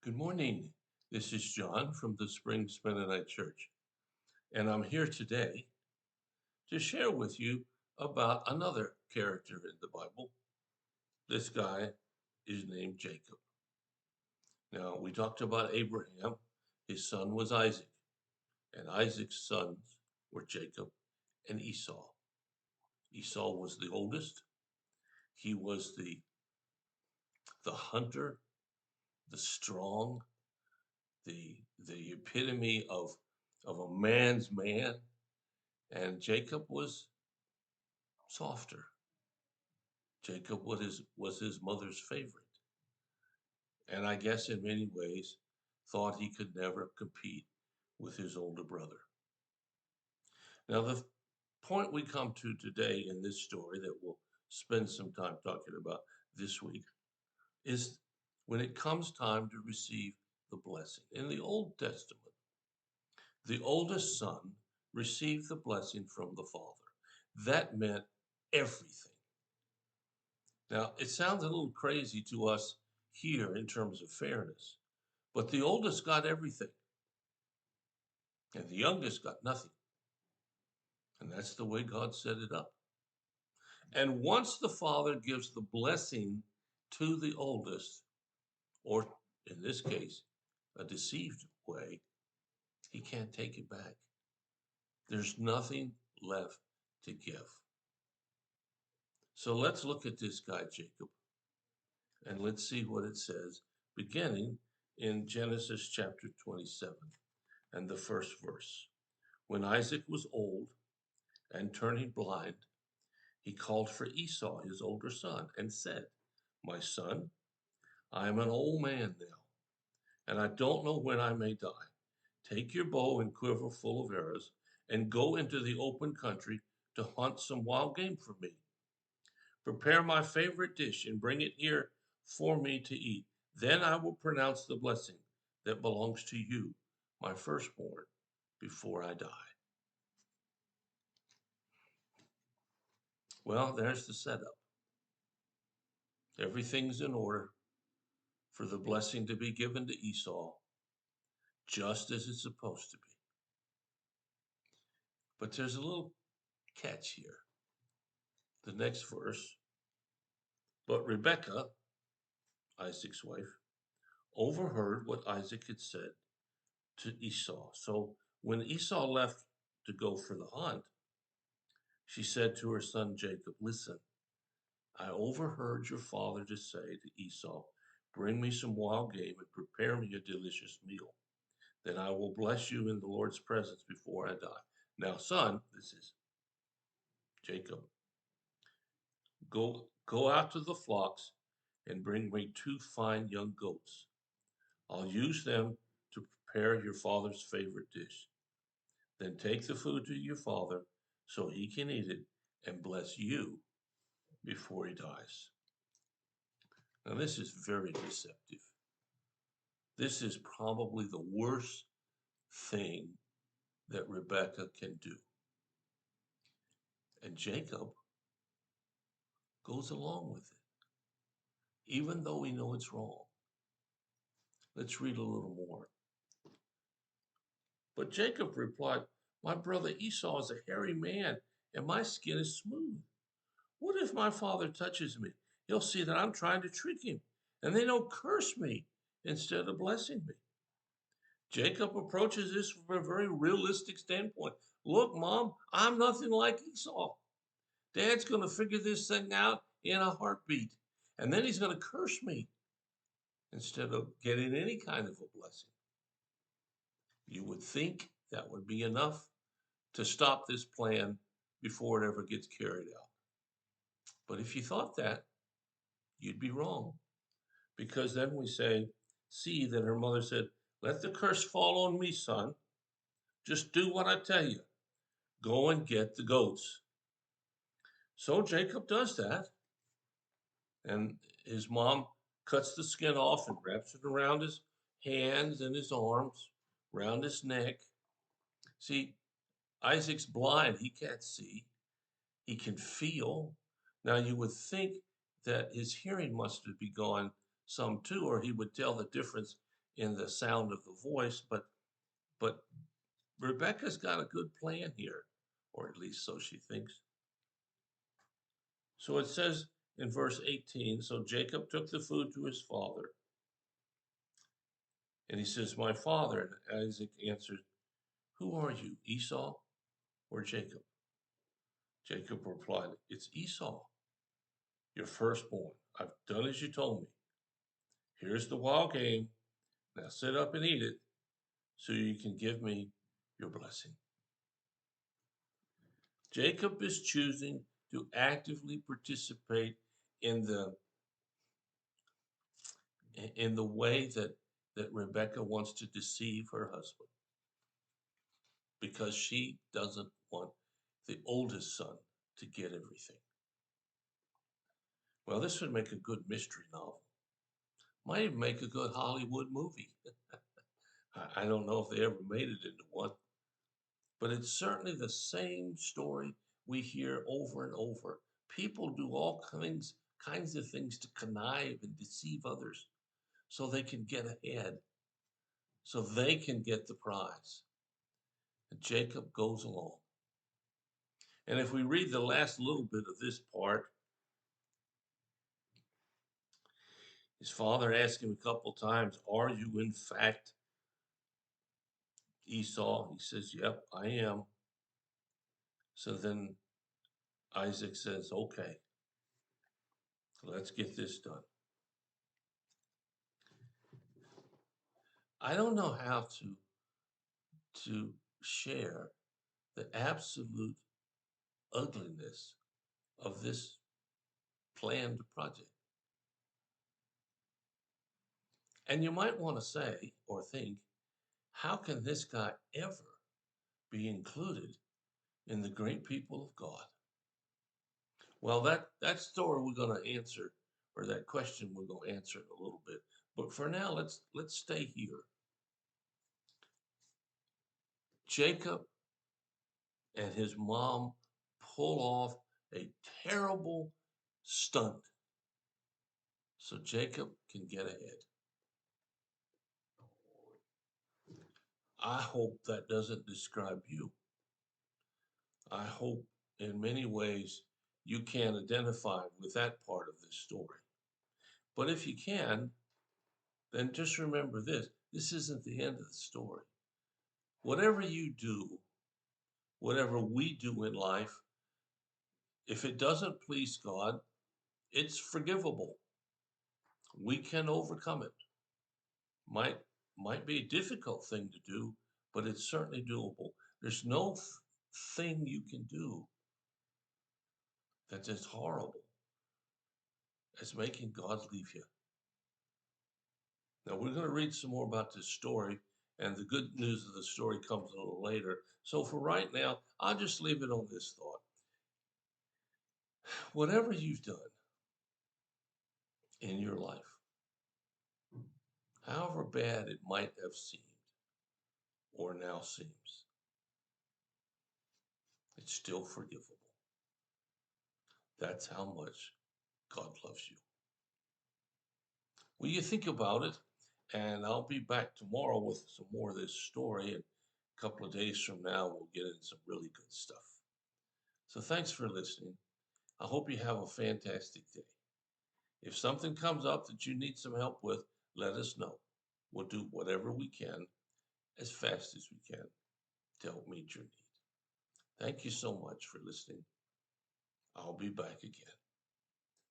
Good morning. This is John from the Springs Mennonite Church, and I'm here today to share with you about another character in the Bible. This guy is named Jacob. Now, we talked about Abraham. His son was Isaac, and Isaac's sons were Jacob and Esau. Esau was the oldest. He was the hunter, the strong, the epitome of a man's man. And Jacob was softer. Jacob was his mother's favorite. And I guess in many ways thought he could never compete with his older brother. Now, the point we come to today in this story that we'll spend some time talking about this week is when it comes time to receive the blessing. In the Old Testament, the oldest son received the blessing from the father. That meant everything. Now, it sounds a little crazy to us here in terms of fairness, but the oldest got everything, and the youngest got nothing. And that's the way God set it up. And once the father gives the blessing to the oldest, or in this case, a deceived way, he can't take it back. There's nothing left to give. So let's look at this guy, Jacob, and let's see what it says, beginning in Genesis chapter 27 and the first verse. When Isaac was old and turning blind, he called for Esau, his older son, and said, "My son, I am an old man now, and I don't know when I may die. Take your bow and quiver full of arrows, and go into the open country to hunt some wild game for me. Prepare my favorite dish and bring it here for me to eat. Then I will pronounce the blessing that belongs to you, my firstborn, before I die." Well, there's the setup. Everything's in order for the blessing to be given to Esau, just as it's supposed to be. But there's a little catch here. The next verse. But Rebekah, Isaac's wife, overheard what Isaac had said to Esau. So when Esau left to go for the hunt, she said to her son Jacob, "Listen, I overheard your father to say to Esau, 'Bring me some wild game and prepare me a delicious meal. Then I will bless you in the Lord's presence before I die.' Now, son," this is Jacob, go out to the flocks and bring me two fine young goats. I'll use them to prepare your father's favorite dish. Then take the food to your father so he can eat it and bless you before he dies." Now, this is very deceptive. This is probably the worst thing that Rebekah can do. And Jacob goes along with it, even though we know it's wrong. Let's read a little more. But Jacob replied, "My brother Esau is a hairy man, and my skin is smooth. What if my father touches me? He'll see that I'm trying to trick him, and then he'll curse me instead of blessing me." Jacob approaches this from a very realistic standpoint. "Look, Mom, I'm nothing like Esau. Dad's going to figure this thing out in a heartbeat, and then he's going to curse me instead of getting any kind of a blessing." You would think that would be enough to stop this plan before it ever gets carried out. But if you thought that, you'd be wrong. Because then we see that her mother said, "Let the curse fall on me, son. Just do what I tell you. Go and get the goats." So Jacob does that, and his mom cuts the skin off and wraps it around his hands and his arms, around his neck. See, Isaac's blind. He can't see. He can feel. Now, you would think that his hearing must be gone some too, or he would tell the difference in the sound of the voice, but Rebecca's got a good plan here, or at least so she thinks. So it says in verse 18, so Jacob took the food to his father, and he says, "My father." And Isaac answered, "Who are you, Esau or Jacob?" Jacob replied, "It's Esau, your firstborn. I've done as you told me. Here's the wild game. Now sit up and eat it so you can give me your blessing." Jacob is choosing to actively participate in the way that Rebecca wants to deceive her husband because she doesn't want the oldest son to get everything. Well, this would make a good mystery novel. Might even make a good Hollywood movie. I don't know if they ever made it into one, but it's certainly the same story we hear over and over. People do all kinds of things to connive and deceive others so they can get ahead, so they can get the prize. And Jacob goes along. And if we read the last little bit of this part, his father asked him a couple times, "Are you in fact Esau?" He says, "Yep, I am." So then Isaac says, "Okay, let's get this done." I don't know how to share the absolute ugliness of this planned project. And you might want to say or think, how can this guy ever be included in the great people of God? Well, that story we're going to answer, or that question we're going to answer in a little bit. But for now, let's stay here. Jacob and his mom pull off a terrible stunt so Jacob can get ahead. I hope that doesn't describe you. I hope in many ways you can identify with that part of this story. But if you can, then just remember this: this isn't the end of the story. Whatever you do, whatever we do in life, if it doesn't please God, it's forgivable. We can overcome it. Might might be a difficult thing to do, but it's certainly doable. There's no thing you can do that's as horrible as making God leave you. Now we're going to read some more about this story, and the good news of the story comes a little later. So for right now, I'll just leave it on this thought. Whatever you've done in your life, however bad it might have seemed or now seems, it's still forgivable. That's how much God loves you. Will you think about it? And I'll be back tomorrow with some more of this story. And a couple of days from now, we'll get into some really good stuff. So thanks for listening. I hope you have a fantastic day. If something comes up that you need some help with, let us know. We'll do whatever we can as fast as we can to help meet your need. Thank you so much for listening. I'll be back again.